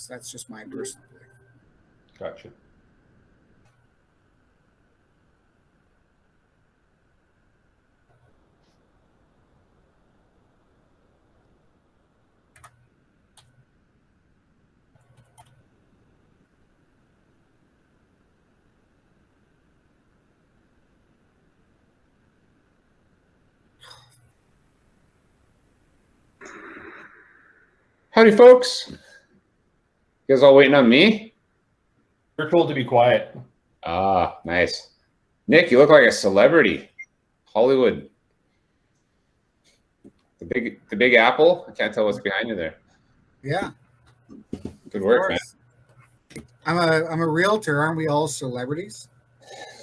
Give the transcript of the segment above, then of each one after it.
guess. That's just my personal belief. Gotcha. Howdy, folks. You guys all waiting on me? You're told to be quiet. Ah, nice. Nick, you look like a celebrity. Hollywood. The big apple. I can't tell what's behind you there. Yeah. Good work, man. I'm a realtor. Aren't we all celebrities?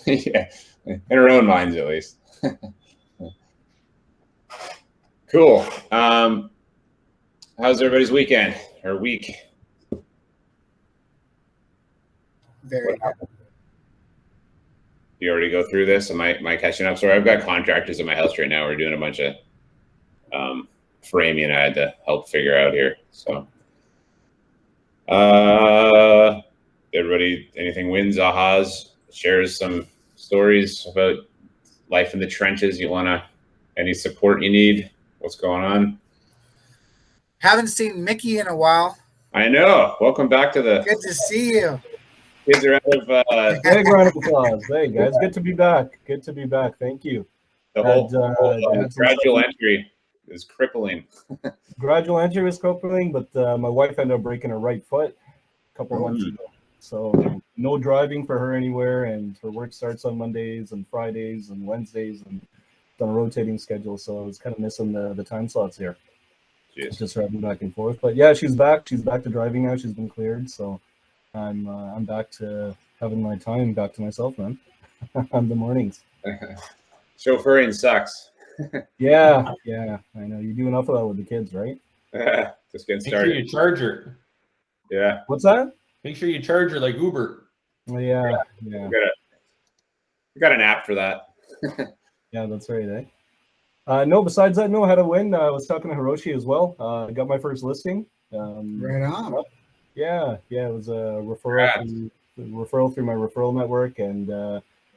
Yeah, in our own minds, at least. Cool. How's everybody's weekend or week? Very good. You already go through this? Am I catching up? Sorry, I've got contractors in my house right now. We're doing a bunch of framing I had to help figure out here. So, everybody, anything wins, ahas, shares some stories about life in the trenches. Any support you need? What's going on? Haven't seen Mickey in a while. I know. Welcome back to the. Good to see you. Kids are out of. Big round of applause. Hey guys, good to be back. Good to be back. Thank you. The whole gradual entry is crippling. Gradual entry was crippling, but my wife ended up breaking her right foot a couple months ago. So no driving for her anywhere, and her work starts on Mondays and Fridays and Wednesdays, and it's on a rotating schedule. So I was kind of missing the time slots here. Jeez. Just driving back and forth. But yeah, she's back. She's back to driving now. She's been cleared. So I'm back to having my time back to myself, man. On the mornings. Chauffeuring sucks. Yeah, I know. You do enough of that with the kids, right? Just getting started. Make sure you charge her. Yeah. What's that? Make sure you charge her like Uber. Yeah. We got an app for that. Yeah, that's right, eh? No, besides that, no, I had a win. I was talking to Hiroshi as well. I got my first listing. Right on. Yeah, it was a referral through my referral network, and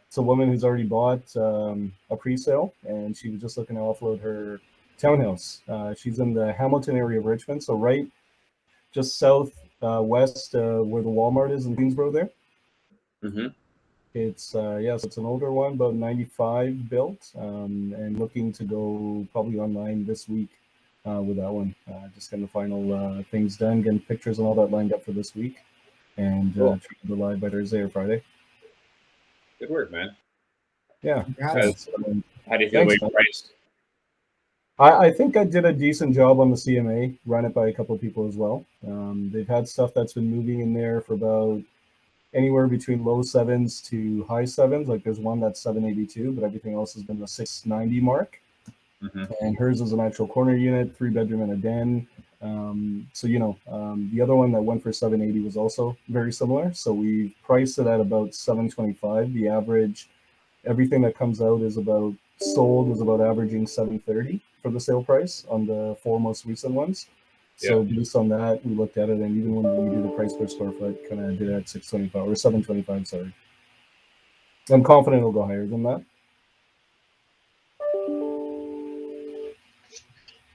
it's a woman who's already bought a pre-sale, and she was just looking to offload her townhouse. She's in the Hamilton area of Richmond, so right just south west where the Walmart is in Queensboro there. Mm-hmm. It's so it's an older one, about 95 built, and looking to go probably online this week with that one. Just getting the final things done, getting pictures and all that lined up for this week, and cool. trying to go live by Thursday or Friday. Good work, man. Yeah. How do you feel about your price? I think I did a decent job on the CMA, ran it by a couple of people as well. They've had stuff that's been moving in there for about anywhere between low sevens to high sevens. Like there's one that's 782, but everything else has been the 690 mark. Mm-hmm. And hers is an actual corner unit, 3-bedroom and a den. The other one that went for 780 was also very similar. So we priced it at about 725. The average, everything that comes out is about sold is about averaging 730 for the sale price on the 4 most recent ones. So based on that, we looked at it, and even when we do the price per square foot, kind of did it at 625 or 725. Sorry, I'm confident it'll go higher than that.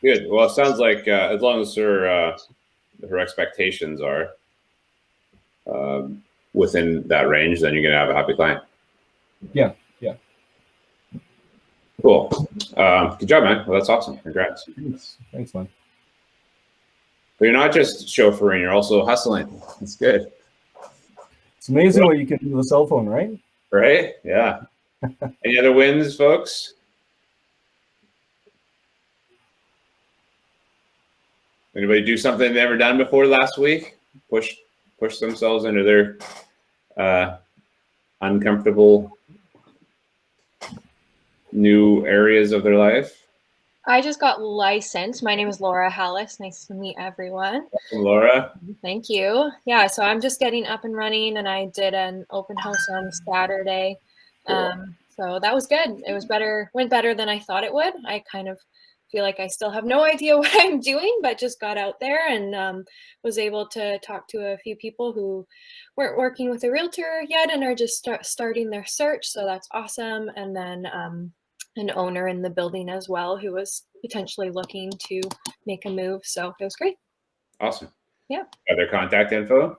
Good. Well, it sounds like as long as her expectations are within that range, then you're gonna have a happy client. Yeah. Cool. Good job, man. Well, that's awesome. Congrats. Thanks, man. But you're not just chauffeuring, you're also hustling. It's good. It's amazing what you can do with a cell phone, right? Right? Yeah. Any other wins, folks? Anybody do something they've never done before last week? Push themselves into their uncomfortable new areas of their life? I just got licensed. My name is Laura Hallis. Nice to meet everyone. Welcome, Laura. Thank you. Yeah, so I'm just getting up and running, and I did an open house on Saturday. So that was good. It was better, went better than I thought it would. I kind of feel like I still have no idea what I'm doing, but just got out there and was able to talk to a few people who weren't working with a realtor yet and are just starting their search. So that's awesome. And then an owner in the building as well who was potentially looking to make a move. So it was great. Awesome. Yeah. Are there contact info?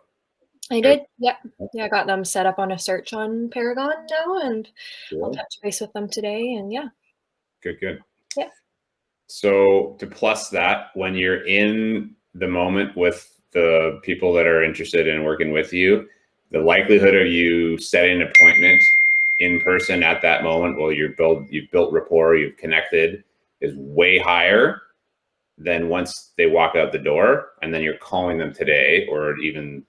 I did. Yeah. Yeah. I got them set up on a search on Paragon now, and I'll touch base with them today. And yeah. Good. Yeah. So to plus that, when you're in the moment with the people that are interested in working with you, the likelihood of you setting an appointment in person at that moment, well, you've built rapport, you've connected, is way higher than once they walk out the door and then you're calling them today or even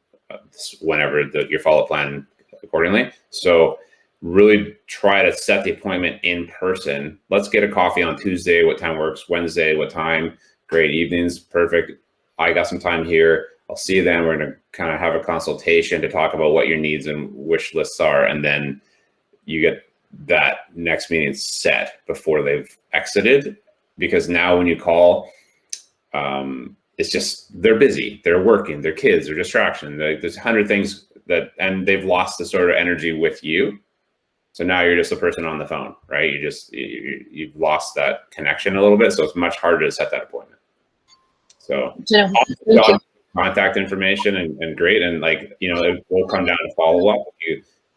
whenever your follow-up plan accordingly. So really try to set the appointment in person. Let's get a coffee on Tuesday. What time works? Wednesday, what time? Great. Evenings, perfect. I got some time here. I'll see you then. We're going to kind of have a consultation to talk about what your needs and wish lists are. And then you get that next meeting set before they've exited. Because now when you call, it's just, they're busy, they're working, their kids, their distraction. There's 100 things and they've lost the sort of energy with you. So now you're just a person on the phone, right? You've lost that connection a little bit. So it's much harder to set that appointment. So contact information and great. And it will come down to follow up.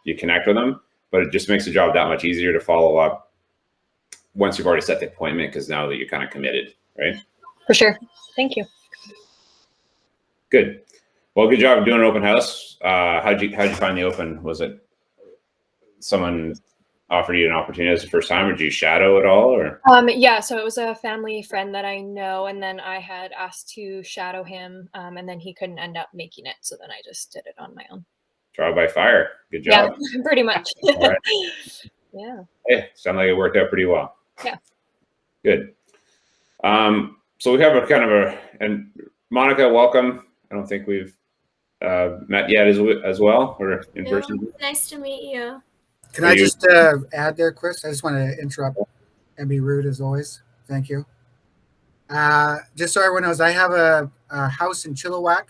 You connect with them, but it just makes the job that much easier to follow up once you've already set the appointment, because now that you're kind of committed, right? For sure. Thank you. Good. Well, good job doing an open house. How'd you find the open? Was it someone offered you an opportunity as the first time, or did you shadow at all? Or yeah, so it was a family friend that I know, and then I had asked to shadow him, and then he couldn't end up making it, so then I just did it on my own. Trial by fire. Good job. Yeah, pretty much. Right. Yeah. Hey, sounds like it worked out pretty well. Yeah. Good. So we have and Monica, welcome. I don't think we've met yet as well, or in person. Nice to meet you. Can I just add there, Chris? I just want to interrupt and be rude as always. Thank you. Just so everyone knows, I have a house in Chilliwack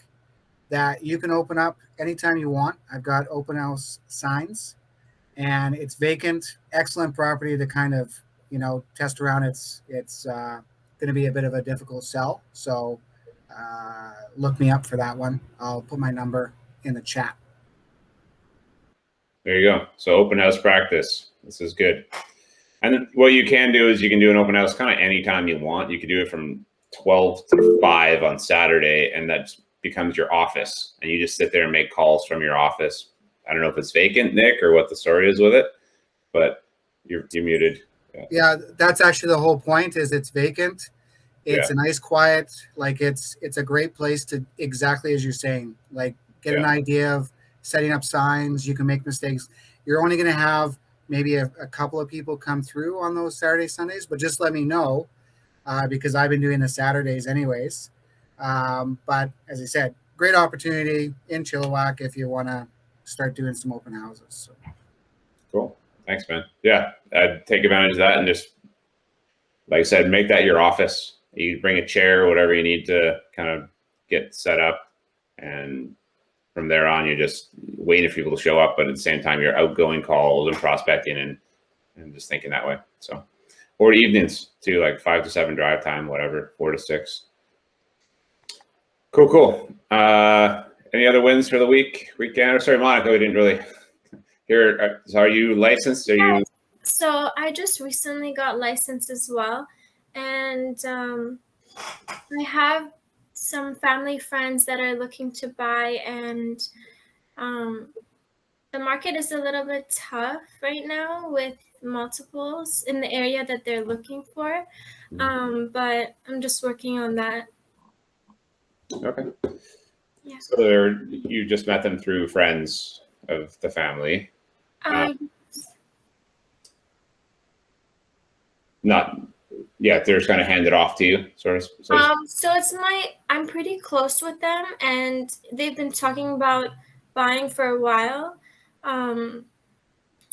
that you can open up anytime you want. I've got open house signs, and it's vacant. Excellent property to kind of test around. It's going to be a bit of a difficult sell, so look me up for that one. I'll put my number in the chat. There you go. So open house practice. This is good. And what you can do is you can do an open house kind of anytime you want. You can do it from 12 to 5 on Saturday, and that becomes your office. And you just sit there and make calls from your office. I don't know if it's vacant, Nick, or what the story is with it, but you're muted. Yeah, that's actually the whole point. Is it's vacant. It's a nice, quiet. It's a great place to, exactly as you're saying. Get an idea of setting up signs. You can make mistakes. You're only going to have maybe a couple of people come through on those Saturday, Sundays, but just let me know because I've been doing the Saturdays anyways. But as I said, great opportunity in Chilliwack if you want to start doing some open houses. So. Cool. Thanks, man. Yeah, I'd take advantage of that and just, like I said, make that your office. You bring a chair, whatever you need to kind of get set up, and from there on, you're just waiting for people to show up, but at the same time, you're outgoing calls and prospecting and just thinking that way. So, or evenings too, like 5 to 7 drive time, whatever, 4 to 6. Cool. Any other wins for the weekend? Sorry, Monica, we didn't really hear. So are you licensed? Are you? So I just recently got licensed as well, and I have some family friends that are looking to buy, and the market is a little bit tough right now with multiples in the area that they're looking for, but I'm just working on that. Okay. Yeah. So you just met them through friends of the family. They're just kind of handed off to you, sort of. So I'm pretty close with them, and they've been talking about buying for a while.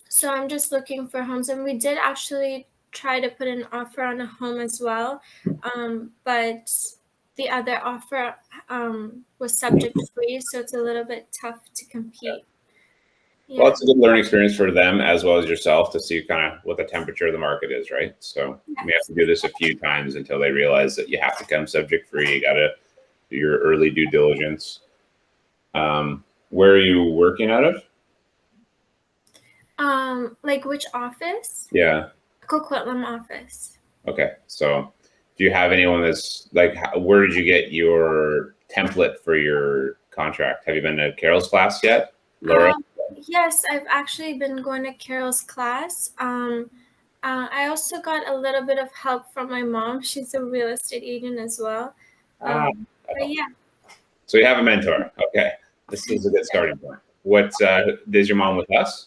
So I'm just looking for homes, and we did actually try to put an offer on a home as well, but the other offer was subject free, so it's a little bit tough to compete. Yeah. Well, it's a good learning experience for them as well as yourself to see kind of what the temperature of the market is, right? So you may have to do this a few times until they realize that you have to come subject free. You got to do your early due diligence. Where are you working out of? Like which office? Yeah. Coquitlam office. Okay. So do you have anyone that's like, where did you get your template for your contract? Have you been to Carol's class yet, Laura? Yes, I've actually been going to Carol's class. I also got a little bit of help from my mom. She's a real estate agent as well. But yeah. So you have a mentor. Okay. This is a good starting point. What is your mom with us?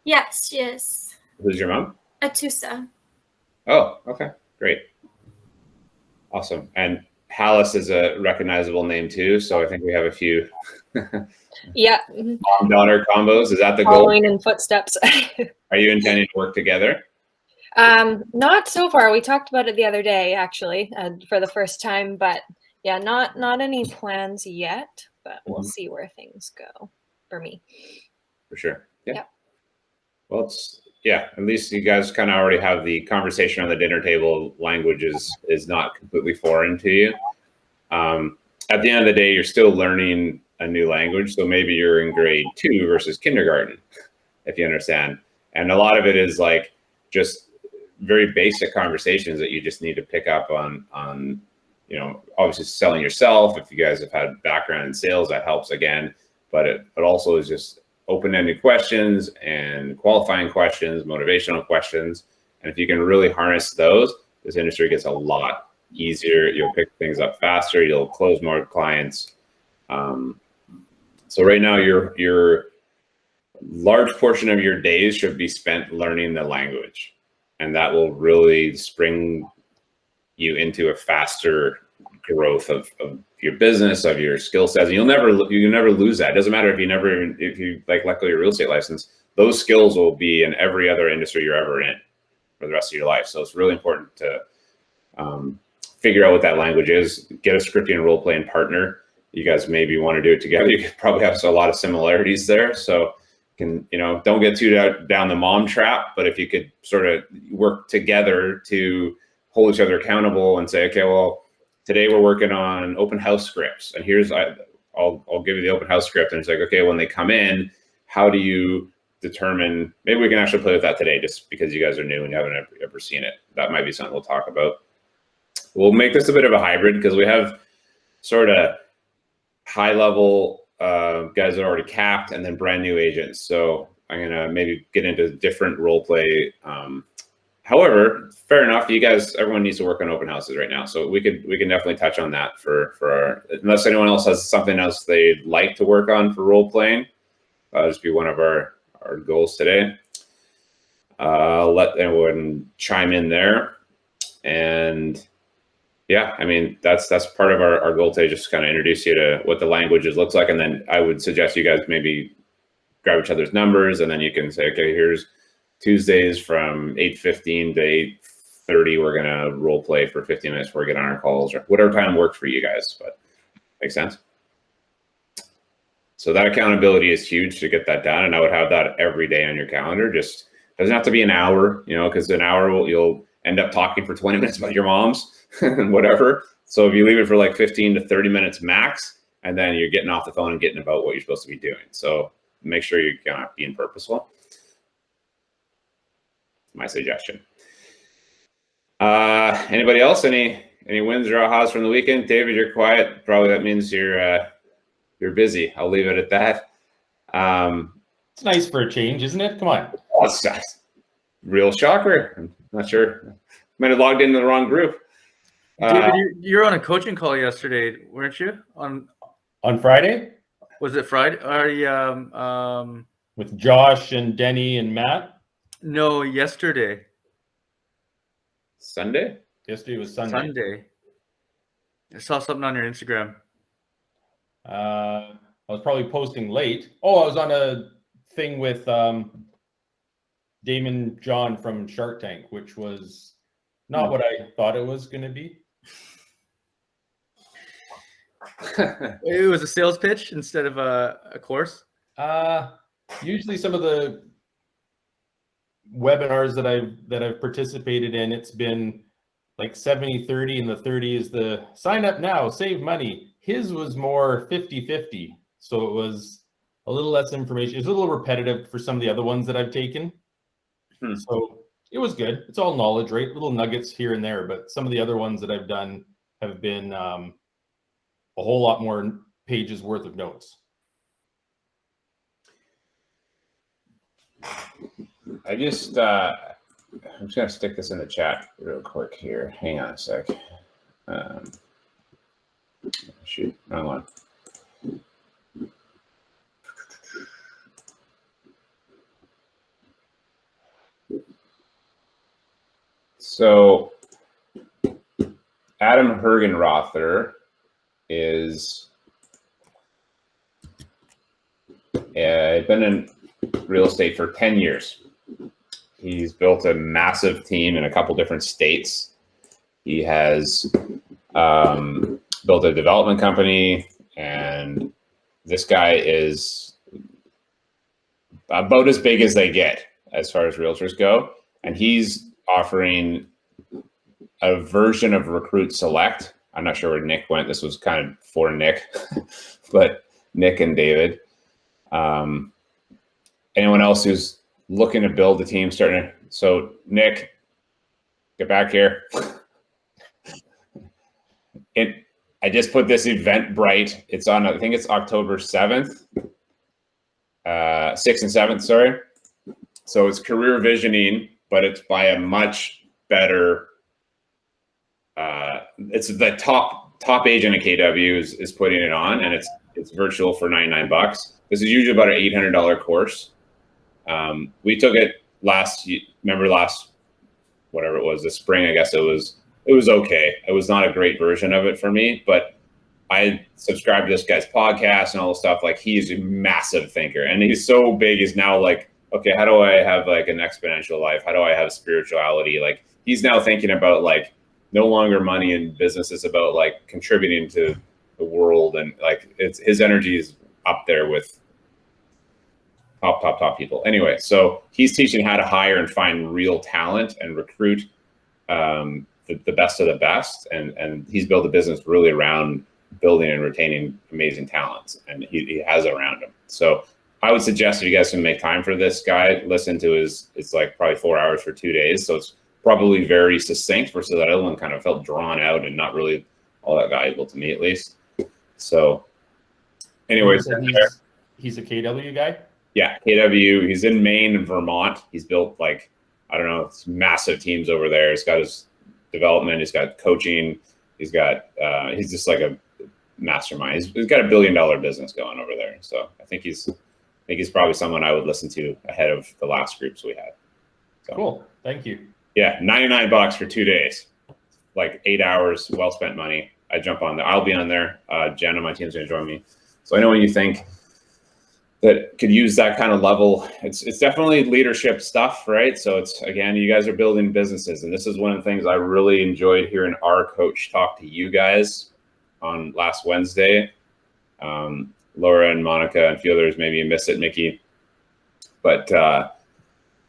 Yes, she is. Who's your mom? Atusa. Oh, okay. Great. Awesome. And Hallis is a recognizable name too. So I think we have a few Yeah. mom-daughter combos. Is that the goal? Following in footsteps. Are you intending to work together? Not so far. We talked about it the other day, actually, for the first time. But yeah, not any plans yet. But we'll see where things go for me. For sure. Yeah. Yep. Well, at least you guys kind of already have the conversation on the dinner table. Language is not completely foreign to you. At the end of the day, you're still learning a new language. So maybe you're in grade 2 versus kindergarten, if you understand. And a lot of it is like just very basic conversations that you just need to pick up on, obviously selling yourself. If you guys have had background in sales, that helps again, but it also is just open-ended questions and qualifying questions, motivational questions. And if you can really harness those, this industry gets a lot easier. You'll pick things up faster. You'll close more clients. So right now your large portion of your days should be spent learning the language, and that will really spring you into a faster growth of your business, of your skill sets. And you'll never lose that. It doesn't matter if you like let go of your real estate license, those skills will be in every other industry you're ever in for the rest of your life. So it's really important to figure out what that language is, get a scripting and role playing partner. You guys maybe want to do it together. You probably have a lot of similarities there. So don't get too down the mom trap, but if you could sort of work together to hold each other accountable and say, okay, well, today we're working on open house scripts, and I'll give you the open house script, and it's like, okay, when they come in, how do you determine? Maybe we can actually play with that today, just because you guys are new and you haven't ever seen it. That might be something we'll talk about. We'll make this a bit of a hybrid because we have sort of high level guys that are already capped and then brand new agents. So I'm gonna maybe get into different role play. However, fair enough. Everyone needs to work on open houses right now, so we can definitely touch on that for our. Unless anyone else has something else they'd like to work on for role playing, that'll just be one of our goals today. Let anyone chime in there, and yeah, I mean that's part of our goal today, just kind of introduce you to what the languages looks like, and then I would suggest you guys maybe grab each other's numbers, and then you can say, okay, here's Tuesdays from 8:15 to 8:30, we're gonna role play for 15 minutes before we get on our calls, or whatever time works for you guys. But makes sense. So that accountability is huge to get that done, and I would have that every day on your calendar. Just doesn't have to be an hour, because an hour you'll end up talking for 20 minutes about your moms and whatever. So if you leave it for like 15 to 30 minutes max, and then you're getting off the phone and getting about what you're supposed to be doing. So make sure you're kind of being purposeful. My suggestion. Anybody else? Any wins or ahas from the weekend? David, you're quiet. Probably that means you're busy. I'll leave it at that. It's nice for a change, isn't it? Come on. That's real shocker. I'm not sure. Might have logged into the wrong group. David, you were on a coaching call yesterday, weren't you? On Friday? Was it Friday? With Josh and Denny and Matt? No, yesterday. Sunday? Yesterday was Sunday. Sunday. I saw something on your Instagram. I was probably posting late. Oh, I was on a thing with Damon John from Shark Tank, which was not what I thought it was going to be. It was a sales pitch instead of a course. Usually some of the webinars that I've participated in, it's been like 70-30, and the 30 is the sign up now, save money. His was more 50-50. So it was a little less information. It's a little repetitive for some of the other ones that I've taken. So it was good. It's all knowledge, right? Little nuggets here and there, but some of the other ones that I've done have been a whole lot more pages worth of notes. I'm just gonna stick this in the chat real quick here. Hang on a sec. Shoot, wrong one. So Adam Hergen Rother is been in real estate for 10 years. He's built a massive team in a couple different states. He has built a development company, and this guy is about as big as they get as far as realtors go. And he's offering a version of Recruit Select. I'm not sure where Nick went. This was kind of for Nick, but Nick and David. Anyone else who's looking to build a team starting to, so Nick, get back here. I just put this Eventbrite. It's on, I think it's October 7th, 6th and 7th, sorry. So it's career visioning, but it's by a much better, it's the top agent at KW is putting it on, and it's virtual for $99. This is usually about an $800 course. We took it last, whatever it was, this spring, I guess it was okay. It was not a great version of it for me, but I subscribed to this guy's podcast and all the stuff. Like, he's a massive thinker, and he's so big. He's now like, okay, how do I have like an exponential life? How do I have spirituality? Like, he's now thinking about like no longer money in business. It's about like contributing to the world. And like, his energy is up there with top people. Anyway, so he's teaching how to hire and find real talent and recruit the best of the best. And he's built a business really around building and retaining amazing talents, and he has it around him. So I would suggest if you guys can make time for this guy, listen to it's like probably 4 hours for 2 days. So it's probably very succinct versus that other one kind of felt drawn out and not really all that valuable to me, at least. So anyways, he's a KW guy. Yeah, KW. He's in Maine and Vermont. He's built like, I don't know, massive teams over there. He's got his development. He's got coaching. He's just like a mastermind. He's got $1 billion business going over there. So I think he's probably someone I would listen to ahead of the last groups we had. So, cool. Thank you. Yeah, $99 for 2 days, like 8 hours, well spent money. I jump on there. I'll be on there. Jen on my team's gonna join me. So I know when you think that could use that kind of level, it's definitely leadership stuff, right? So it's, again, you guys are building businesses, and this is one of the things I really enjoyed hearing our coach talk to you guys on last Wednesday. Laura and Monica and a few others, maybe you missed it, Mickey, but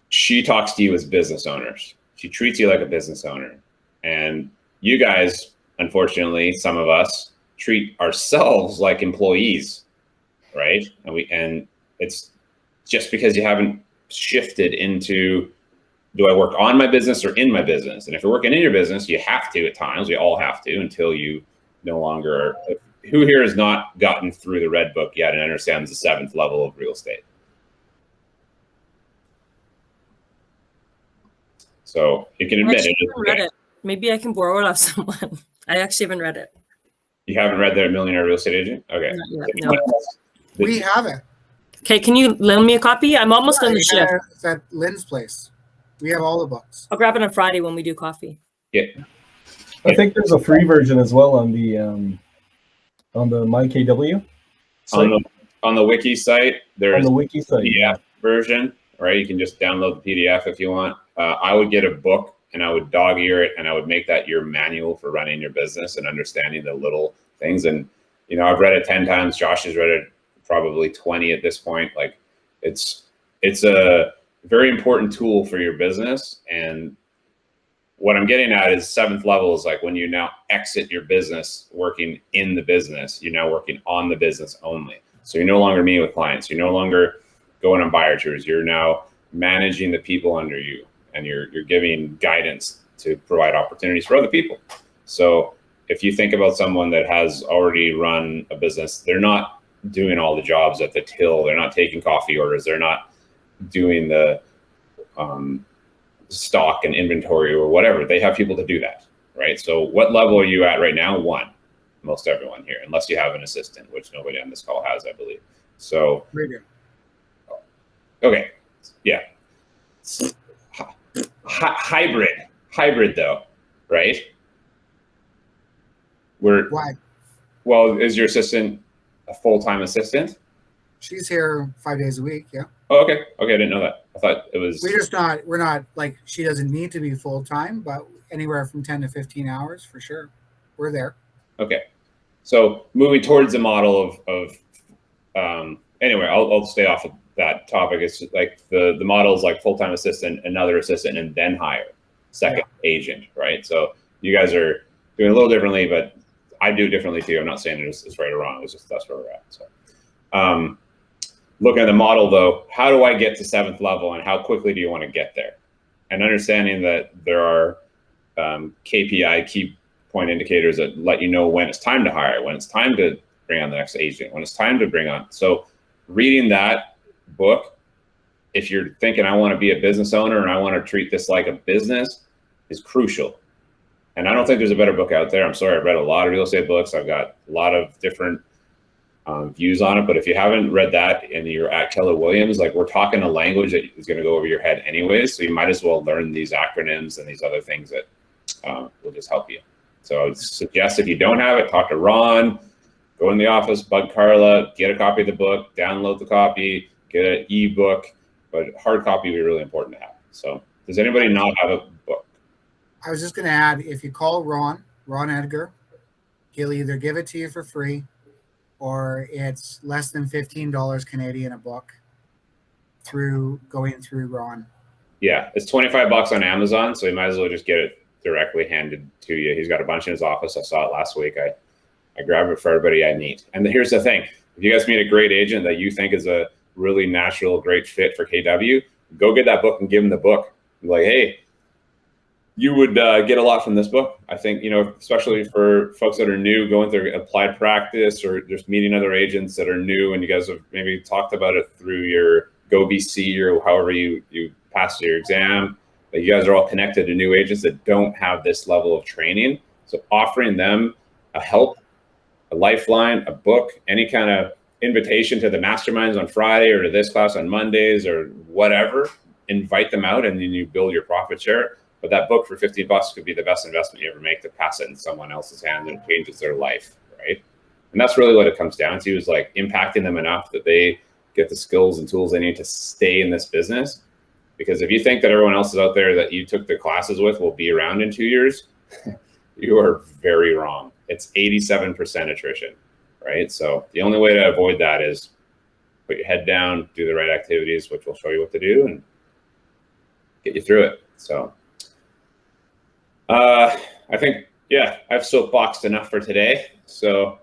she talks to you as business owners. She treats you like a business owner, and you guys, unfortunately, some of us treat ourselves like employees, right? And it's just because you haven't shifted into, do I work on my business or in my business? And if you're working in your business, you have to at times. We all have to, until you no longer. Who here has not gotten through the red book yet and understands the 7th level of real estate? So you can admit it. Maybe I can borrow it off someone. I actually haven't read it. You haven't read The Millionaire Real Estate Agent? Okay. Not yet, no. We have it. Okay, can you lend me a copy? I'm almost on the shift. It's at Lynn's place. We have all the books. I'll grab it on Friday when we do coffee. Yeah. I think there's a free version as well on the MyKW site. On the wiki site, there's on the wiki site. the version. right? You can just download the PDF if you want. I would get a book and I would dog ear it, and I would make that your manual for running your business and understanding the little things. And, you know, I've read it 10 times. Josh has read it probably 20 at this point. Like it's a very important tool for your business. And what I'm getting at is 7th level is like when you now exit your business working in the business, you're now working on the business only. So you're no longer meeting with clients. You're no longer going on buyer tours. You're now managing the people under you, and you're giving guidance to provide opportunities for other people. So if you think about someone that has already run a business, they're not doing all the jobs at the till. They're not taking coffee orders. They're not doing the stock and inventory or whatever. They have people to do that, right? So what level are you at right now? 1. Most everyone here, unless you have an assistant, which nobody on this call has, I believe. So, okay, yeah. Hybrid though, right? Why? Well, is your assistant a full-time assistant? She's here 5 days a week. Yeah. Oh, okay. I didn't know that. I thought it was. We're not like, she doesn't need to be full time, but anywhere from 10 to 15 hours for sure. We're there. Okay. So moving towards the model of anyway, I'll stay off of that topic. It's like the model is like full-time assistant, another assistant, and then hire second agent, right? So you guys are doing a little differently, but I do differently too. I'm not saying it's right or wrong. It's just that's where we're at. So looking at the model though, how do I get to 7th level, and how quickly do you want to get there? And understanding that there are KPI, key point indicators, that let you know when it's time to hire, when it's time to bring on the next agent, when it's time to bring on. So reading that book, if you're thinking I want to be a business owner and I want to treat this like a business, is crucial. And I don't think there's a better book out there. I'm sorry, I've read a lot of real estate books. I've got a lot of different views on it. But if you haven't read that and you're at Keller Williams, like, we're talking a language that is going to go over your head anyways. So you might as well learn these acronyms and these other things that will just help you. So I would suggest, if you don't have it, talk to Ron, go in the office, bug Carla, get a copy of the book, download the copy, get an ebook, but hard copy would be really important to have. So does anybody not have a book? I was just going to add, if you call Ron Edgar, he'll either give it to you for free, or it's less than $15 Canadian a book going through Ron. Yeah, it's $25 on Amazon, so you might as well just get it directly handed to you. He's got a bunch in his office. I saw it last week. I grab it for everybody I meet. And here's the thing. If you guys meet a great agent that you think is a really natural, great fit for KW, go get that book and give them the book. Be like, hey, you would get a lot from this book. I think, you know, especially for folks that are new, going through applied practice, or just meeting other agents that are new, and you guys have maybe talked about it through your GoBC or however you passed your exam. But you guys are all connected to new agents that don't have this level of training. So offering them a help, a lifeline, a book, any kind of invitation to the masterminds on Friday, or to this class on Mondays, or whatever, invite them out, and then you build your profit share. But that book for $50 could be the best investment you ever make, to pass it in someone else's hand, and it changes their life, right? And that's really what it comes down to, is like impacting them enough that they get the skills and tools they need to stay in this business. Because if you think that everyone else is out there that you took the classes with will be around in 2 years, you are very wrong. It's 87% attrition, right? So the only way to avoid that is put your head down, do the right activities, which will show you what to do, and get you through it. So I think, yeah, I've soapboxed enough for today. So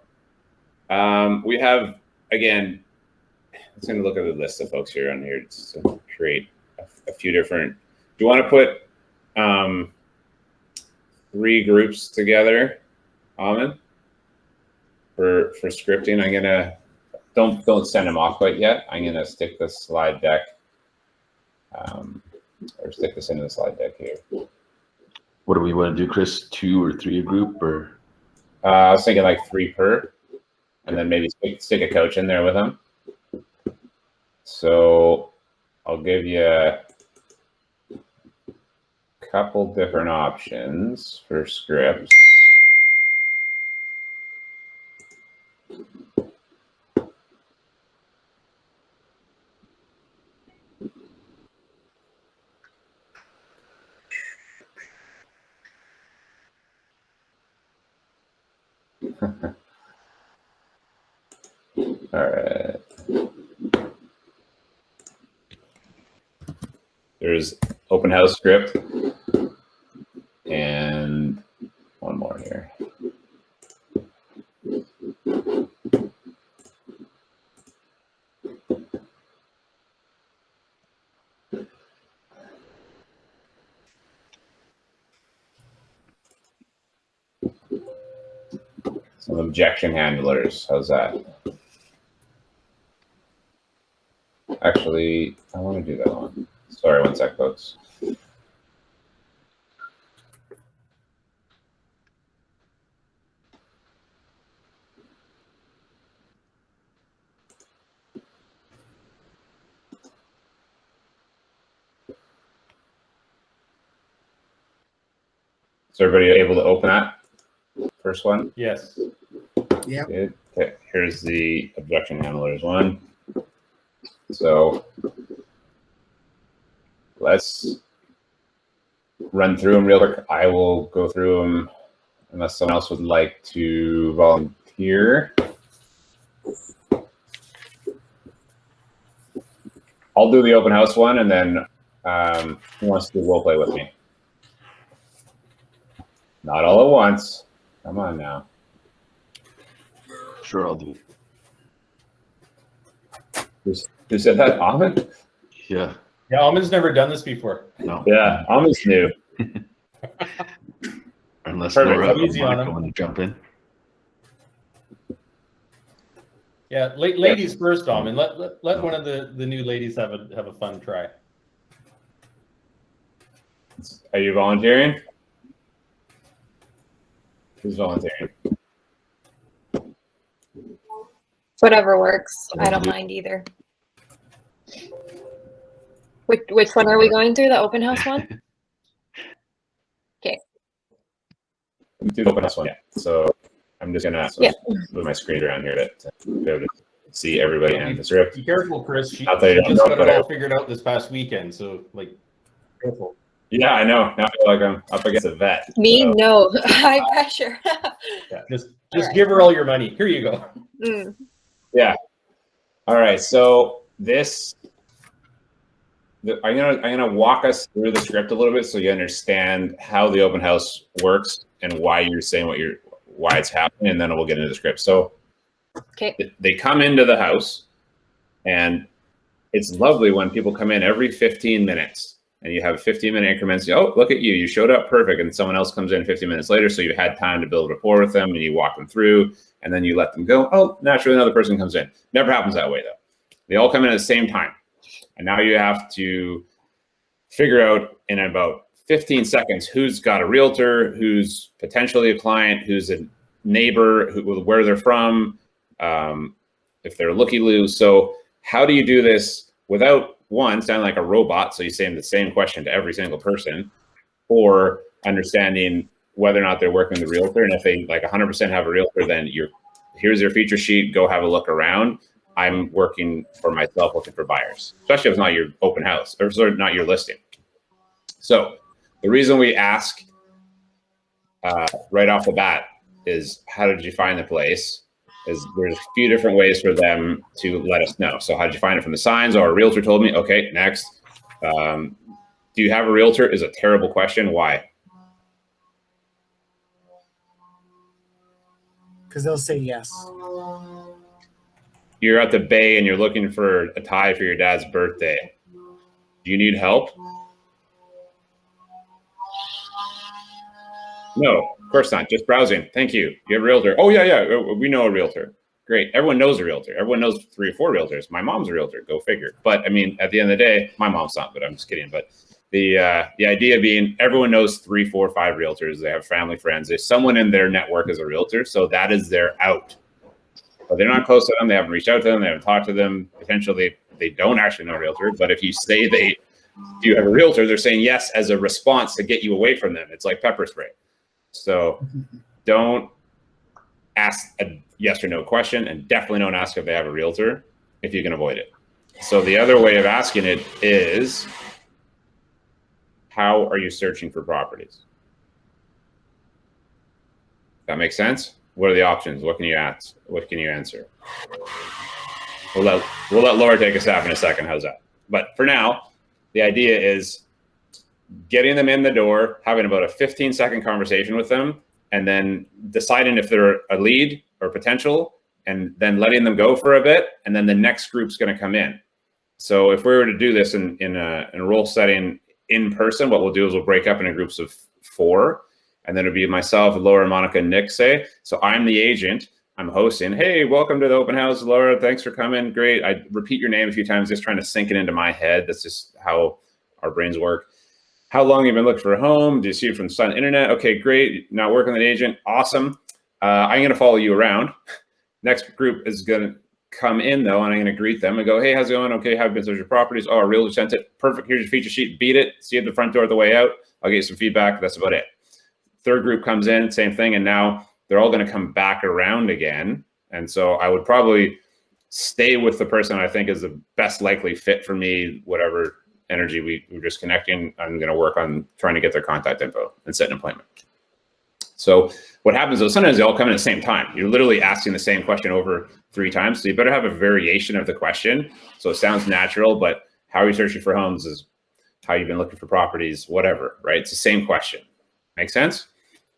we have, again, let's going to look at the list of folks here on here just to create a few different. Do you want to put 3 groups together, Amin, for scripting? I'm gonna don't send them off quite yet. I'm gonna stick the slide deck, or stick this into the slide deck here. What do we want to do, Chris? 2 or 3 a group, or? I was thinking like 3 per, and then maybe stick a coach in there with them. So I'll give you a couple different options for scripts. All right. There's open house script and one more here. Some objection handlers. How's that? Actually, I want to do that one. Sorry, one sec, folks. Is everybody able to open that first one? Yes. Yeah. Good. Okay, here's the objection handlers one. So let's run through them real quick. I will go through them unless someone else would like to volunteer. I'll do the open house one, and then who wants to do role play with me? Not all at once. Come on now. Sure, I'll do it. Who said that? Ahmed? Yeah. Yeah, Almond's never done this before. No. Yeah, Ahmed's new. Unless Perfect. Laura or Easy on Monica him. want to jump in. Yeah, ladies first, Almond. Let one of the new ladies have a fun try. Are you volunteering? Who's volunteering? Whatever works. I I'll don't do it. mind either. Which one are we going through? The open house one? Do the open house one. Yeah. So I'm just gonna move my screen around here to be able to see everybody and the script. Be careful, Chris. She I'll tell you, just got it whatever. all figured out this past weekend, so like, careful. Yeah, I know. Now I feel like I'm up against a vet. Me? So, No. High pressure. Yeah, just right. give her all your money. Here you go. Mm. yeah. All right. So this, I'm gonna walk us through the script a little bit so you understand how the open house works and why you're saying why it's happening, and then we'll get into the script. So Okay. they come into the house, and it's lovely when people come in every 15 minutes. And you have 15-minute increments. Oh, look at you. You showed up perfect. And someone else comes in 15 minutes later. So you had time to build rapport with them and you walk them through and then you let them go. Oh, naturally another person comes in. Never happens that way though. They all come in at the same time. And now you have to figure out in about 15 seconds who's got a realtor, who's potentially a client, who's a neighbor, where they're from, if they're looky-loo. So how do you do this without one, sound like a robot, so you say the same question to every single person, or understanding whether or not they're working with a realtor. And if they like 100% have a realtor, then here's their feature sheet, go have a look around. I'm working for myself, looking for buyers, especially if it's not your open house or sort of not your listing. So the reason we ask right off the bat is, how did you find the place? Is there's a few different ways for them to let us know. So how did you find it? From the signs, or a realtor told me? Okay, next. Do you have a realtor is a terrible question. Why? Because they'll say yes. You're at the bay and you're looking for a tie for your dad's birthday. Do you need help? No, of course not. Just browsing. Thank you. You have a realtor. Oh, yeah. We know a realtor. Great. Everyone knows a realtor. Everyone knows 3 or 4 realtors. My mom's a realtor. Go figure. But I mean, at the end of the day, my mom's not, but I'm just kidding. But the idea being everyone knows 3, 4, 5 realtors. They have family, friends. There's someone in their network as a realtor. So that is their out. But they're not close to them. They haven't reached out to them. They haven't talked to them. Potentially, they don't actually know a realtor. But if you say do you have a realtor, they're saying yes as a response to get you away from them. It's like pepper spray. So don't ask a yes or no question, and definitely don't ask if they have a realtor if you can avoid it. So the other way of asking it is, how are you searching for properties? That makes sense? What are the options? What can you ask? What can you answer? We'll let Laura take a stab in a second. How's that? But for now, the idea is getting them in the door, having about a 15-second conversation with them, and then deciding if they're a lead or potential, and then letting them go for a bit, and then the next group's going to come in. So if we were to do this in a role setting in person, what we'll do is we'll break up into groups of 4, and then it'll be myself, Laura, Monica, and Nick, say. So I'm the agent. I'm hosting. Hey, welcome to the open house, Laura. Thanks for coming. Great. I repeat your name a few times, just trying to sink it into my head. That's just how our brains work. How long have you been looking for a home? Do you see it from the silent internet? Okay, great. Not working with an agent. Awesome. I'm going to follow you around. Next group is going to come in, though, and I'm going to greet them and go, hey, how's it going? Okay, how have you been searching your properties? Oh, a realtor sent it. Perfect. Here's your feature sheet. Beat it. See you at the front door at the way out. I'll get you some feedback. That's about it. Third group comes in, same thing, and now they're all going to come back around again. And so I would probably stay with the person I think is the best likely fit for me, whatever energy we're just connecting. I'm going to work on trying to get their contact info and set an appointment. So what happens is sometimes they all come in at the same time. You're literally asking the same question over 3 times. So you better have a variation of the question. So it sounds natural, but how are you searching for homes is how you've been looking for properties, whatever, right? It's the same question. Make sense?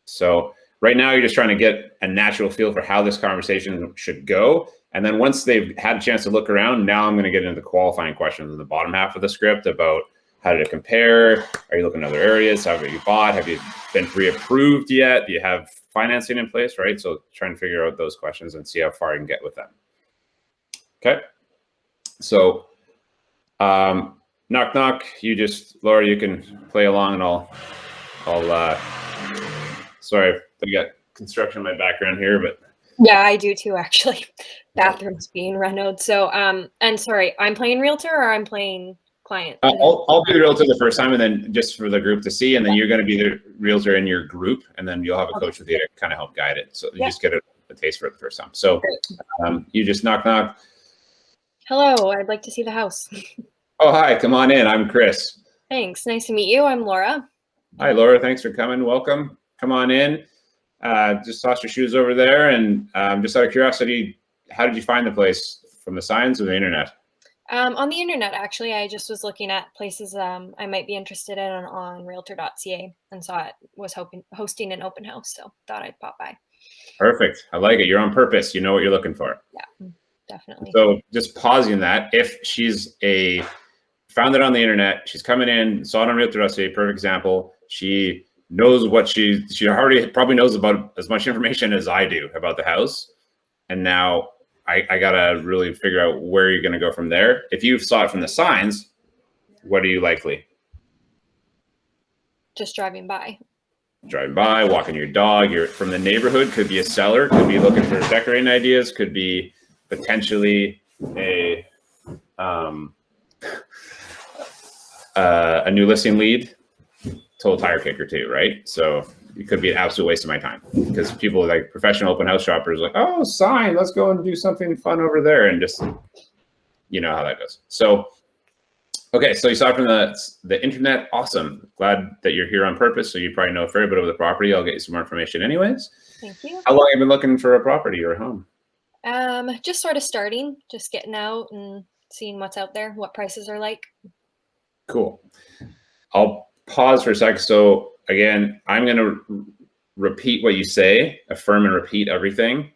So right now you're just trying to get a natural feel for how this conversation should go. And then once they've had a chance to look around, now I'm going to get into the qualifying questions in the bottom half of the script about how did it compare? Are you looking at other areas? How have you bought? Have you been pre-approved yet? Do you have financing in place, right? So trying to figure out those questions and see how far you can get with them. Okay. So knock, knock. You just, Laura, you can play along and I'll sorry, I got construction in my background here, but. Yeah, I do too, actually. Bathrooms being renoed. So, and sorry, I'm playing realtor or I'm playing client? I'll be the realtor the first time, and then just for the group to see, and then you're going to be the realtor in your group, and then you'll have a coach with you to kind of help guide it. So you just get a taste for it the first time. So you just knock, knock. Hello, I'd like to see the house. Oh, hi, come on in. I'm Chris. Thanks. Nice to meet you. I'm Laura. Hi, Laura. Thanks for coming. Welcome. Come on in. Just toss your shoes over there. And just out of curiosity, how did you find the place? From the signs or the internet? On the internet, actually. I just was looking at places I might be interested in on realtor.ca and saw it was hosting an open house. So thought I'd pop by. Perfect. I like it. You're on purpose. You know what you're looking for. Yeah, definitely. So just pausing that. If she's found it on the internet, she's coming in, saw it on realtor.ca, perfect example. She knows what she already probably knows about as much information as I do about the house. And now I gotta really figure out where you're gonna go from there. If you saw it from the signs, what are you likely? Just driving by. Driving by, walking your dog. You're from the neighborhood, could be a seller, could be looking for decorating ideas, could be potentially a new listing lead. Total tire kicker too, right? So it could be an absolute waste of my time because people like professional open house shoppers like, oh, sign, let's go and do something fun over there, and just, you know how that goes. So okay, so you saw it from the internet. Awesome. Glad that you're here on purpose. So you probably know a fair bit of the property. I'll get you some more information anyways. Thank you. How long have you been looking for a property or a home? Just sort of starting, just getting out and seeing what's out there, what prices are like. Cool. I'll pause for a sec. So again, I'm going to repeat what you say, affirm and repeat everything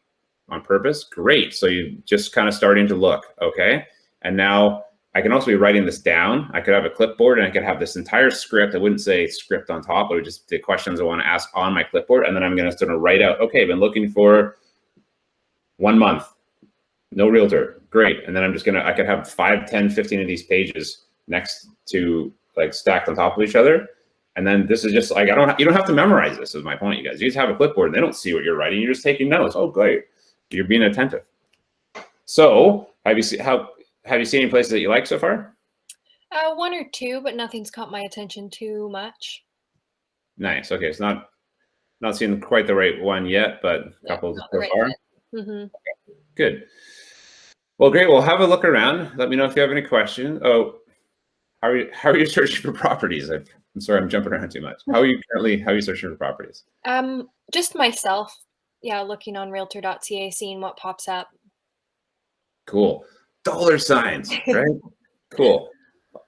on purpose. Great. So you just kind of starting to look. Okay. And now I can also be writing this down. I could have a clipboard and I could have this entire script. I wouldn't say script on top, but just the questions I want to ask on my clipboard. And then I'm going to sort of write out, okay, I've been looking for 1 month, no realtor. Great. And then I'm just going to, I could have 5, 10, 15 of these pages next to like stacked on top of each other. And then this is just like, you don't have to memorize this is my point, you guys. You just have a clipboard and they don't see what you're writing. You're just taking notes. Oh, great. You're being attentive. So have you seen any places that you like so far? 1 or 2, but nothing's caught my attention too much. Nice. Okay. It's not seeing quite the right one yet, but a couple so far. Mm-hmm. Good. Well, great. Well, have a look around. Let me know if you have any questions. Oh, how are you searching for properties? I'm sorry, I'm jumping around too much. How are you searching for properties? Just myself. Yeah, looking on realtor.ca, seeing what pops up. Cool. Dollar signs, right? Cool.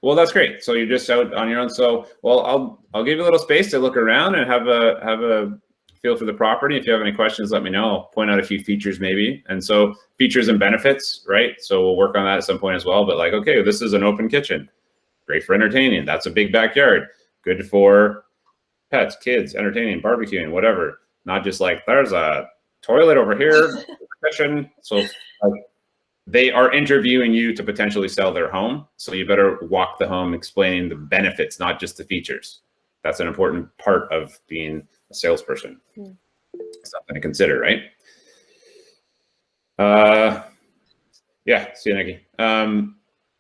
Well, that's great. So you're just out on your own. So, well, I'll give you a little space to look around and have a feel for the property. If you have any questions, let me know. I'll point out a few features maybe. And so features and benefits, right? So we'll work on that at some point as well. But like, okay, this is an open kitchen. Great for entertaining. That's a big backyard. Good for pets, kids, entertaining, barbecuing, whatever. Not just like, there's a toilet over here, kitchen. So like, they are interviewing you to potentially sell their home. So you better walk the home explaining the benefits, not just the features. That's an important part of being a salesperson. Something to consider, right? Yeah, see you, Nikki.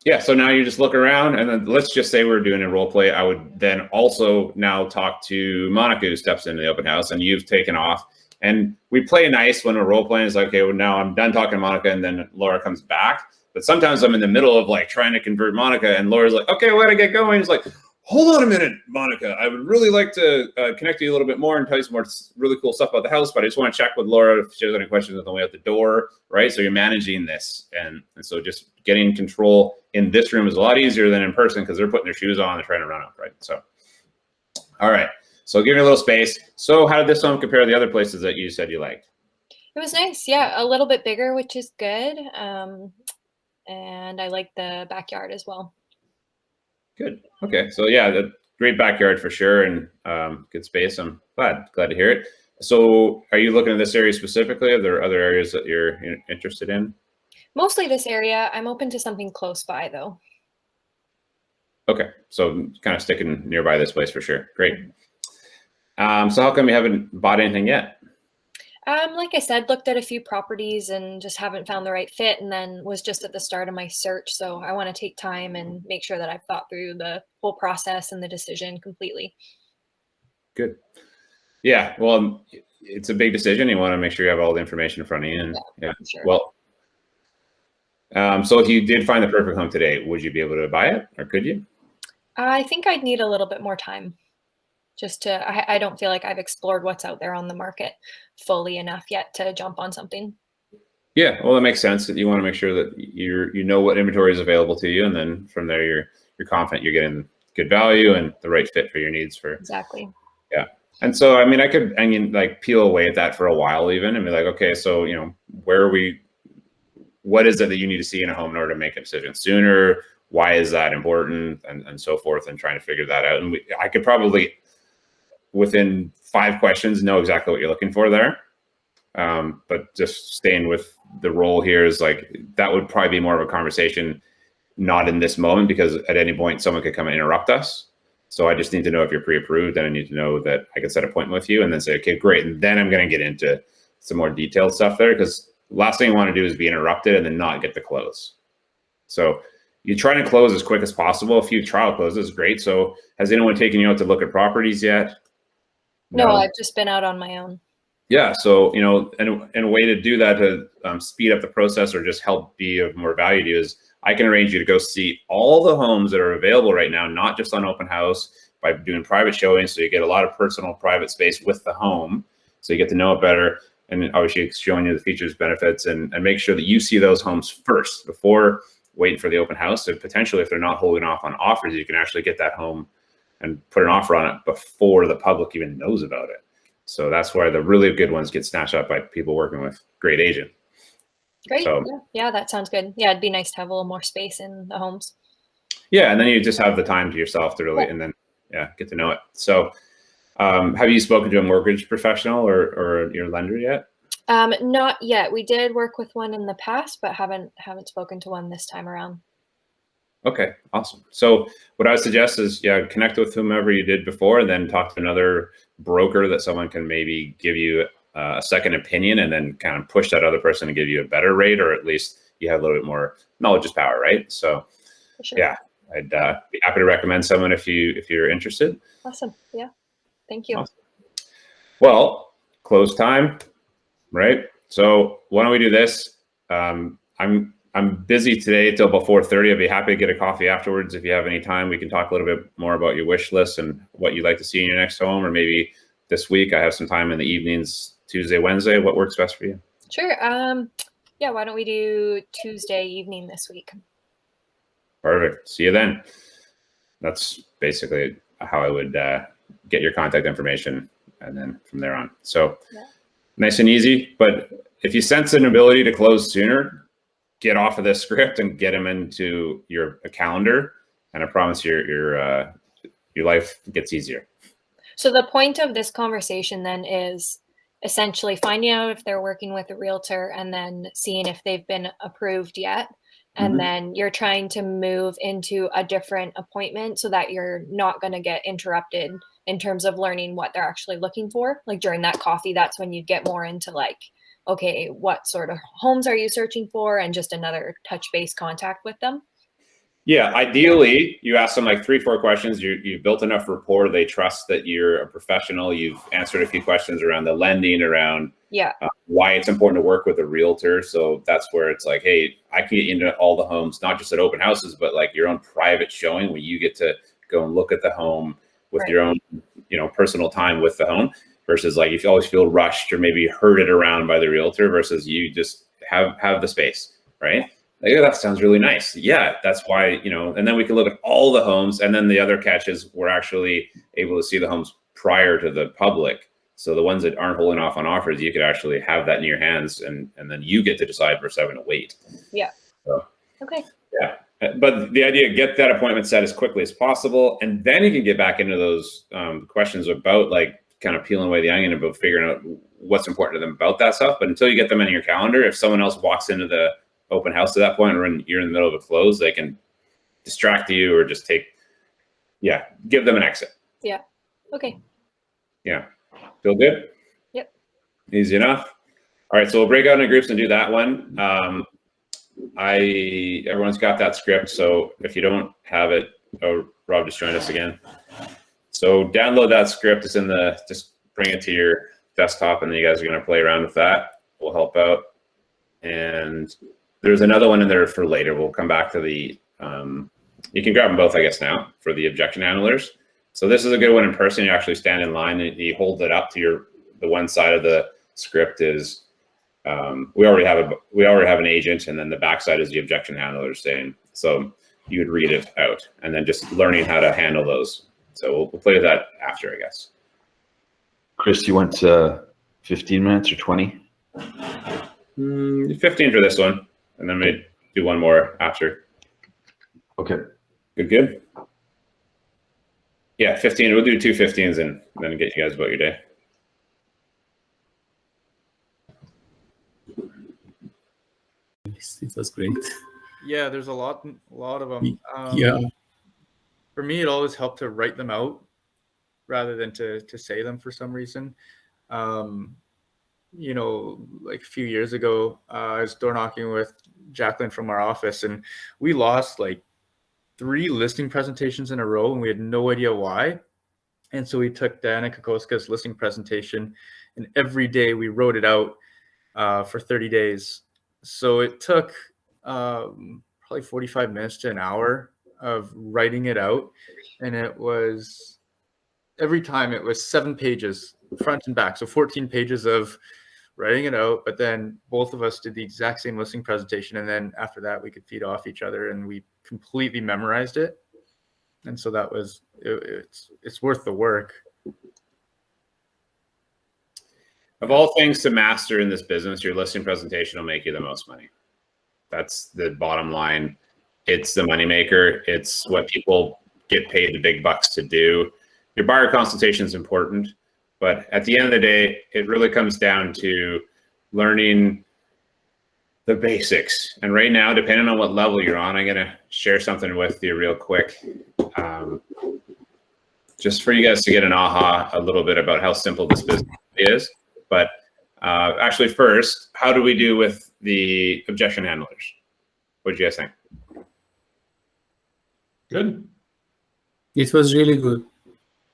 Yeah, so now you just look around, and then let's just say we're doing a role play. I would then also now talk to Monica, who steps into the open house, and you've taken off. And we play nice when we're role playing. It's like, okay, well, now I'm done talking to Monica, and then Laura comes back. But sometimes I'm in the middle of like trying to convert Monica, and Laura's like, okay, we gotta get going. It's like, hold on a minute, Monica. I would really like to connect you a little bit more and tell you some more really cool stuff about the house, but I just want to check with Laura if she has any questions on the way out the door, right? So you're managing this. And so just getting control in this room is a lot easier than in person because they're putting their shoes on and trying to run up, right? So, all right. So give me a little space. So how did this home compare to the other places that you said you liked? It was nice. Yeah, a little bit bigger, which is good. And I like the backyard as well. Good. Okay. So yeah, the great backyard for sure, and good space. I'm glad to hear it. So are you looking at this area specifically? Are there other areas that you're interested in? Mostly this area. I'm open to something close by though. Okay. So kind of sticking nearby this place for sure. Great. So how come you haven't bought anything yet? Like I said, looked at a few properties and just haven't found the right fit, and then was just at the start of my search. So I want to take time and make sure that I've thought through the whole process and the decision completely. Good. Yeah. Well, it's a big decision. You want to make sure you have all the information in front of you. And yeah. Sure. Well, so if you did find the perfect home today, would you be able to buy it, or could you? I think I'd need a little bit more time. Just to, I don't feel like I've explored what's out there on the market fully enough yet to jump on something. Yeah, well, that makes sense. That you want to make sure that you know what inventory is available to you, and then from there you're confident you're getting good value and the right fit for your needs. For exactly. Yeah, and so I mean, like peel away at that for a while even, and be like, okay, so where are we? What is it that you need to see in a home in order to make a decision sooner? Why is that important, and so forth, and trying to figure that out. And I could probably, within 5 questions, know exactly what you're looking for there. But just staying with the role here is like, that would probably be more of a conversation, not in this moment, because at any point someone could come and interrupt us. So I just need to know if you're pre-approved, and I need to know that I can set an appointment with you, and then say, okay, great. And then I'm going to get into some more detailed stuff there, because last thing you want to do is be interrupted and then not get the close. So you try to close as quick as possible. A few trial closes, great. So has anyone taken you out to look at properties yet? No, I've just been out on my own. Yeah, so and a way to do that to speed up the process or just help be of more value to you is I can arrange you to go see all the homes that are available right now, not just on open house, by doing private showings, so you get a lot of personal private space with the home, so you get to know it better, and obviously showing you the features, benefits, and make sure that you see those homes first before waiting for the open house. So potentially, if they're not holding off on offers, you can actually get that home and put an offer on it before the public even knows about it. So that's why the really good ones get snatched up by people working with great agent. Great. So, yeah, that sounds good. Yeah, it'd be nice to have a little more space in the homes. Yeah, and then you just have the time to yourself to really, and then get to know it. So have you spoken to a mortgage professional or your lender yet? Not yet. We did work with one in the past, but haven't spoken to one this time around. Okay, awesome. So what I would suggest is, connect with whomever you did before, and then talk to another broker that someone can maybe give you a second opinion, and then kind of push that other person to give you a better rate, or at least you have a little bit more knowledge is power, right? So sure. Yeah, I'd be happy to recommend someone if you're interested. Awesome. Yeah, thank you. Awesome. Well, close time, right? So why don't we do this? I'm busy today till about 4:30. I'd be happy to get a coffee afterwards. If you have any time, we can talk a little bit more about your wish list and what you'd like to see in your next home, or maybe this week I have some time in the evenings, Tuesday, Wednesday. What works best for you? Sure. Yeah, why don't we do Tuesday evening this week? Perfect. See you then. That's basically how I would get your contact information, and then from there on. So nice and easy. But if you sense an ability to close sooner, get off of this script and get them into your calendar, and I promise your life gets easier. So the point of this conversation then is essentially finding out if they're working with a realtor and then seeing if they've been approved yet. And then you're trying to move into a different appointment so that you're not going to get interrupted in terms of learning what they're actually looking for. Like during that coffee, that's when you get more into like, okay, what sort of homes are you searching for? And just another touch base contact with them. Yeah, ideally, you ask them like 3-4 questions. You've built enough rapport. They trust that you're a professional. You've answered a few questions around the lending, around why it's important to work with a realtor. So that's where it's like, hey, I can get you into all the homes, not just at open houses, but like your own private showing where you get to go and look at the home with your own, personal time with the home, versus like if you always feel rushed or maybe herded around by the realtor versus you just have the space, right? Like, oh, that sounds really nice. Yeah, that's why, and then we can look at all the homes. And then the other catch is we're actually able to see the homes prior to the public. So the ones that aren't holding off on offers, you could actually have that in your hands, and then you get to decide versus having to wait. Yeah. So, okay. Yeah. But the idea, get that appointment set as quickly as possible. And then you can get back into those questions about like kind of peeling away the onion about figuring out what's important to them about that stuff. But until you get them in your calendar, if someone else walks into the open house at that point, or you're in the middle of a close, they can distract you or just give them an exit. Yeah. Okay. Yeah. Feel good? Yep. Easy enough. All right. So we'll break out into groups and do that one. Everyone's got that script. So if you don't have it, Rob just joined us again. So download that script. It's just bring it to your desktop, and then you guys are going to play around with that. We'll help out. And there's another one in there for later. We'll come back to the, you can grab them both, I guess, now for the objection handlers. So this is a good one in person. You actually stand in line and you hold it up to the one side of the script is, we already have an agent, and then the back side is the objection handlers saying, so you would read it out, and then just learning how to handle those. So we'll play with that after, I guess. Chris, you want 15 minutes or 20? 15 for this one, and then we do one more after. Okay. Good. Yeah, 15. We'll do 2 15s and then get you guys about your day. It was great. Yeah, there's a lot of them. Yeah. For me, it always helped to write them out rather than to say them for some reason. Like a few years ago, I was door knocking with Jacqueline from our office, and we lost like 3 listing presentations in a row, and we had no idea why. And so we took Diana Kokoska's listing presentation, and every day we wrote it out for 30 days. So it took probably 45 minutes to an hour of writing it out. And it was, every time it was 7 pages, front and back. So 14 pages of writing it out, but then both of us did the exact same listing presentation. And then after that, we could feed off each other, and we completely memorized it. And so that was, it's worth the work. Of all things to master in this business, your listing presentation will make you the most money. That's the bottom line. It's the moneymaker. It's what people get paid the big bucks to do. Your buyer consultation is important, but at the end of the day, it really comes down to learning the basics. And right now, depending on what level you're on, I'm going to share something with you real quick. Just for you guys to get an aha a little bit about how simple this business is. But actually first, how do we do with the objection handlers? What do you guys think? Good. It was really good.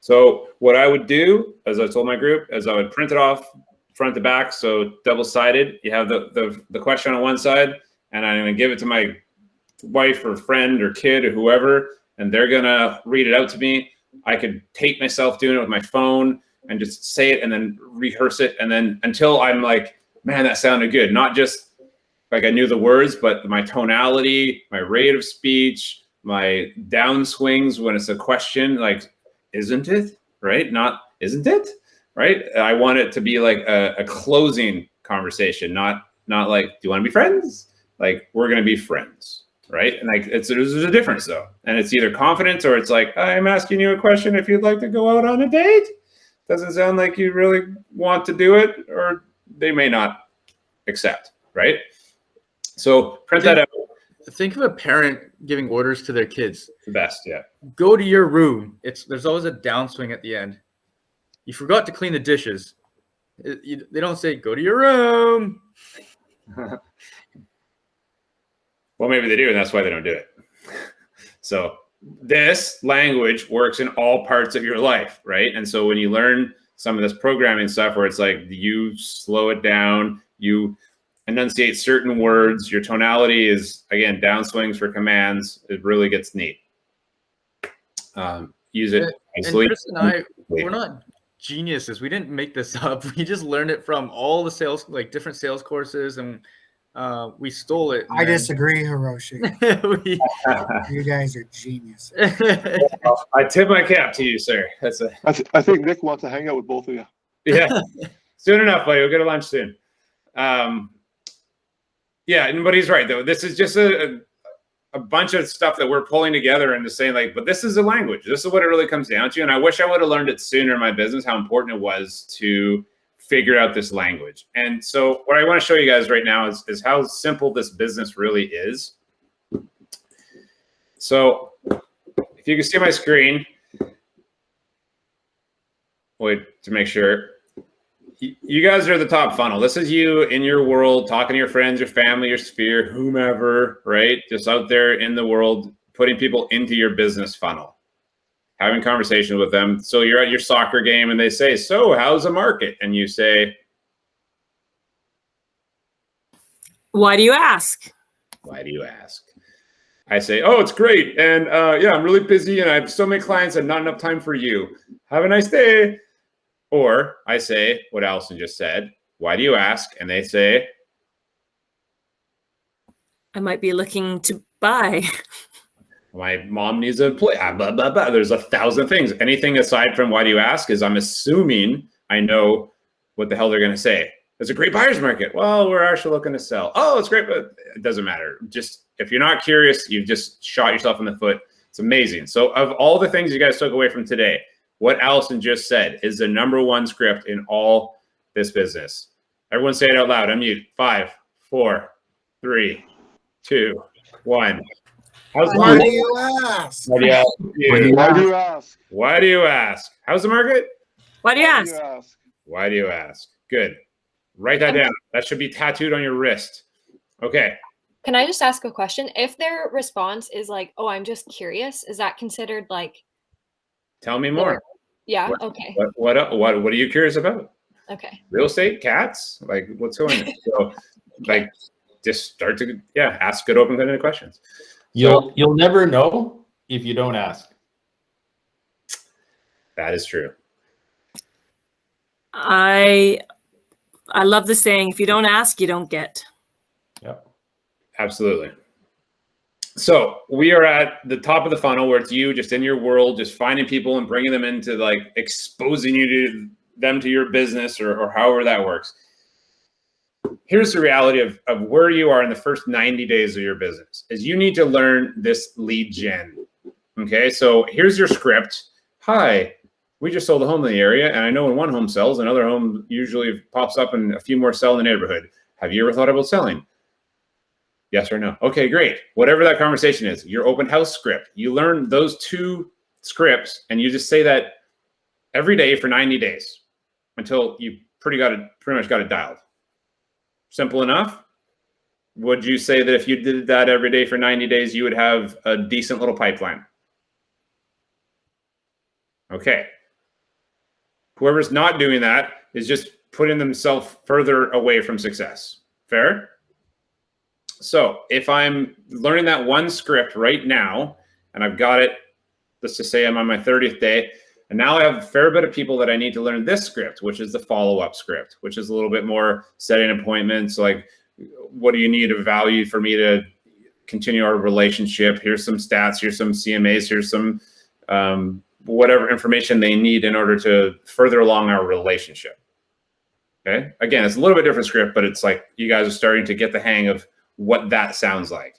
So what I would do, as I told my group, is I would print it off front to back, so double-sided. You have the question on one side, and I'm going to give it to my wife or friend or kid or whoever, and they're going to read it out to me. I could tape myself doing it with my phone and just say it and then rehearse it, and then until I'm like, man, that sounded good. Not just like I knew the words, but my tonality, my rate of speech, my downswings when it's a question, like, isn't it? Right? Not, isn't it? Right? I want it to be like a closing conversation, not like, do you want to be friends? Like, we're going to be friends. Right? And like, there's a difference though. And it's either confidence or it's like, I'm asking you a question if you'd like to go out on a date. Doesn't sound like you really want to do it, or they may not accept. Right? So print that out. Think of a parent giving orders to their kids. The best, yeah. Go to your room. There's always a downswing at the end. You forgot to clean the dishes. They don't say, go to your room. Well, maybe they do, and that's why they don't do it. So this language works in all parts of your life, right? And so when you learn some of this programming stuff where it's like you slow it down, you enunciate certain words, your tonality is, again, downswings for commands. It really gets neat. Use it nicely. And Chris and I, we're not geniuses. We didn't make this up. We just learned it from all the sales, like different sales courses, and we stole it. I disagree, Hiroshi. You guys are geniuses. I tip my cap to you, sir. I think Nick wants to hang out with both of you. Yeah, soon enough, buddy. We'll get a lunch soon. Yeah, but he's right though. This is just a bunch of stuff that we're pulling together and just saying like, but this is a language. This is what it really comes down to. And I wish I would have learned it sooner in my business, how important it was to figure out this language. And so what I want to show you guys right now is how simple this business really is. So if you can see my screen, wait to make sure. You guys are the top funnel. This is you in your world, talking to your friends, your family, your sphere, whomever, right? Just out there in the world, putting people into your business funnel, having conversations with them. So you're at your soccer game and they say, so how's the market? And you say, why do you ask? Why do you ask? I say, oh, it's great. And yeah, I'm really busy and I have so many clients and not enough time for you. Have a nice day. Or I say what Allison just said, why do you ask? And they say, I might be looking to buy. My mom needs a play. Blah, blah, blah. There's 1,000 things. Anything aside from why do you ask is I'm assuming I know what the hell they're going to say. It's a great buyer's market. Well, we're actually looking to sell. Oh, it's great, but it doesn't matter. Just if you're not curious, you've just shot yourself in the foot. It's amazing. So of all the things you guys took away from today, what Allison just said is the #1 script in all this business. Everyone say it out loud. Unmute. 5, 4, 3, 2, 1. Why do you ask? Why do you ask? Why do you ask? How's the market? Why do you ask? Why do you ask? Good. Write that down. That should be tattooed on your wrist. Okay. Can I just ask a question? If their response is like, oh, I'm just curious, is that considered like? Tell me more. Yeah. Okay. What are you curious about? Okay. Real estate, cats, like what's going on? So, like, just start to ask good open-ended questions. You'll never know if you don't ask. That is true. I love the saying, if you don't ask, you don't get. Yep. Absolutely. So we are at the top of the funnel where it's you just in your world, just finding people and bringing them into like exposing them to your business or however that works. Here's the reality of where you are in the first 90 days of your business is you need to learn this lead gen. Okay. So here's your script. Hi, we just sold a home in the area. And I know when one home sells, another home usually pops up and a few more sell in the neighborhood. Have you ever thought about selling? Yes or no? Okay, great. Whatever that conversation is, your open house script. You learn those 2 scripts and you just say that every day for 90 days until you pretty much got it dialed. Simple enough. Would you say that if you did that every day for 90 days, you would have a decent little pipeline? Okay. Whoever's not doing that is just putting themselves further away from success. Fair? So if I'm learning that one script right now, and I've got it, let's just say I'm on my 30th day, and now I have a fair bit of people that I need to learn this script, which is the follow-up script, which is a little bit more setting appointments, like what do you need of value for me to continue our relationship? Here's some stats, here's some CMAs, here's some whatever information they need in order to further along our relationship. Okay. Again, it's a little bit different script, but it's like you guys are starting to get the hang of what that sounds like.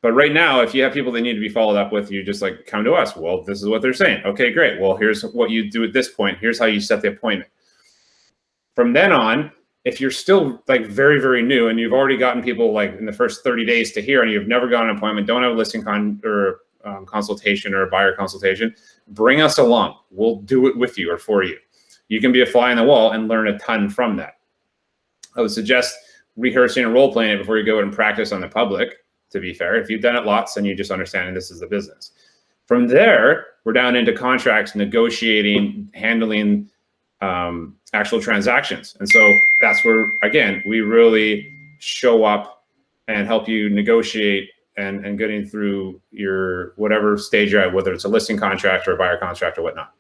But right now, if you have people that need to be followed up with, you just like come to us. Well, this is what they're saying. Okay, great. Well, here's what you do at this point. Here's how you set the appointment. From then on, if you're still like very, very new and you've already gotten people like in the first 30 days to here and you've never gotten an appointment, don't have a listing consultation or a buyer consultation, bring us along. We'll do it with you or for you. You can be a fly on the wall and learn a ton from that. I would suggest rehearsing and role playing it before you go and practice on the public, to be fair. If you've done it lots, then you just understand this is the business. From there, we're down into contracts, negotiating, handling actual transactions. And so that's where, again, we really show up and help you negotiate and getting through your whatever stage you're at, whether it's a listing contract or a buyer contract or whatnot.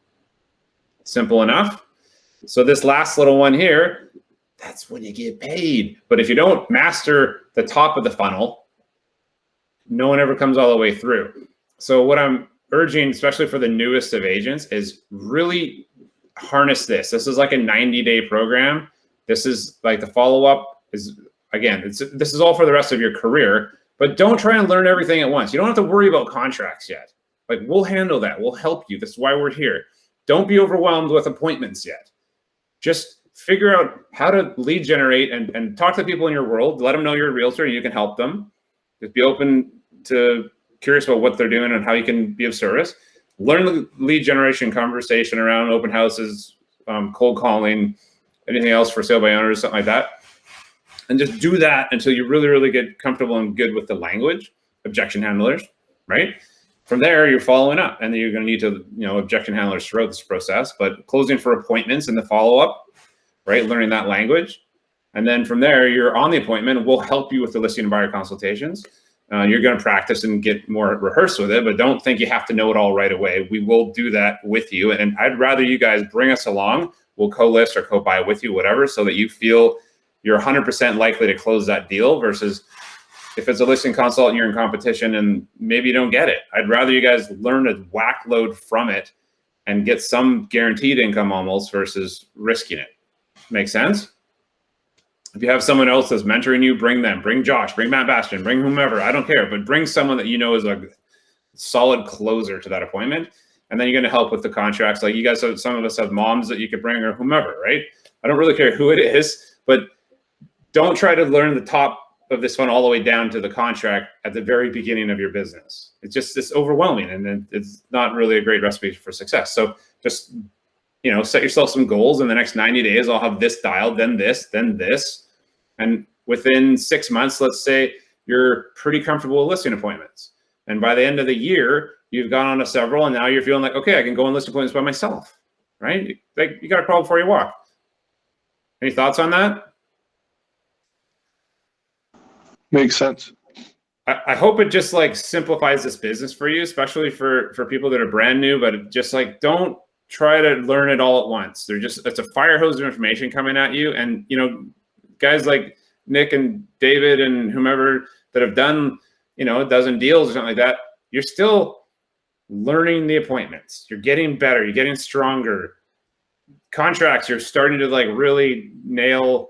Simple enough. So this last little one here, that's when you get paid. But if you don't master the top of the funnel, no one ever comes all the way through. So what I'm urging, especially for the newest of agents, is really harness this. This is like a 90-day program. This is like the follow-up is, again, this is all for the rest of your career, but don't try and learn everything at once. You don't have to worry about contracts yet. Like, we'll handle that. We'll help you. That's why we're here. Don't be overwhelmed with appointments yet. Just figure out how to lead generate and talk to people in your world. Let them know you're a realtor and you can help them. Just be open to curious about what they're doing and how you can be of service. Learn the lead generation conversation around open houses, cold calling, anything else for sale by owners, something like that. And just do that until you really, really get comfortable and good with the language, objection handlers, right? From there, you're following up, and then you're going to need to, objection handlers throughout this process, but closing for appointments and the follow-up, right? Learning that language. And then from there, you're on the appointment. We'll help you with the listing and buyer consultations. You're going to practice and get more rehearsed with it, but don't think you have to know it all right away. We will do that with you. And I'd rather you guys bring us along. We'll co-list or co-buy with you, whatever, so that you feel you're 100% likely to close that deal versus if it's a listing consult and you're in competition and maybe you don't get it. I'd rather you guys learn a whack load from it and get some guaranteed income almost versus risking it. Make sense? If you have someone else that's mentoring you, bring them. Bring Josh, bring Matt Bastian, bring whomever. I don't care, but bring someone that you know is a solid closer to that appointment. And then you're going to help with the contracts. Like you guys have, some of us have moms that you could bring or whomever, right? I don't really care who it is, but don't try to learn the top of this one all the way down to the contract at the very beginning of your business. It's overwhelming, and then it's not really a great recipe for success. So just, set yourself some goals. In the next 90 days, I'll have this dialed, then this, then this. And within 6 months, let's say you're pretty comfortable with listing appointments. And by the end of the year, you've gone on to several, and now you're feeling like, okay, I can go and list appointments by myself, right? Like, you got to crawl before you walk. Any thoughts on that? Makes sense. I hope it just like simplifies this business for you, especially for people that are brand new, but just like, don't try to learn it all at once. It's a fire hose of information coming at you. And, guys like Nick and David and whomever that have done, a dozen deals or something like that, you're still learning the appointments. You're getting better. You're getting stronger. Contracts, you're starting to like really nail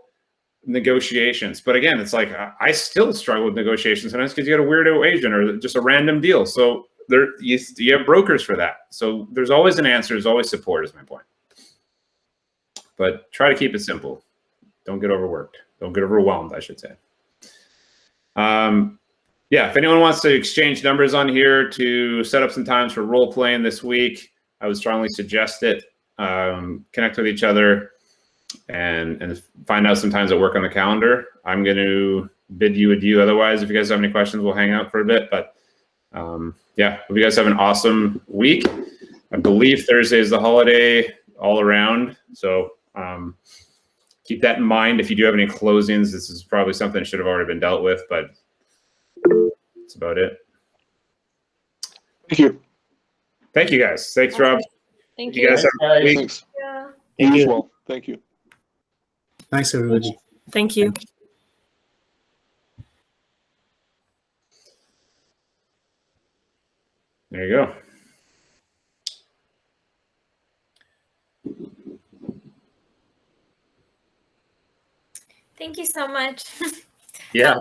negotiations. But again, it's like, I still struggle with negotiations sometimes because you got a weirdo agent or just a random deal. So you have brokers for that. So there's always an answer. There's always support is my point. But try to keep it simple. Don't get overworked. Don't get overwhelmed, I should say. Yeah, if anyone wants to exchange numbers on here to set up some times for role playing this week, I would strongly suggest it. Connect with each other and find out some times that work on the calendar. I'm going to bid you adieu. Otherwise, if you guys have any questions, we'll hang out for a bit. But yeah, hope you guys have an awesome week. I believe Thursday is the holiday all around. So keep that in mind. If you do have any closings, this is probably something that should have already been dealt with, but that's about it. Thank you. Thank you, guys. Thanks, Rob. Thank You you. guys have a good week. Thanks. Yeah. You as well. Thank you. Thanks, everybody. Thank you. There you go. Thank you so much. Yeah.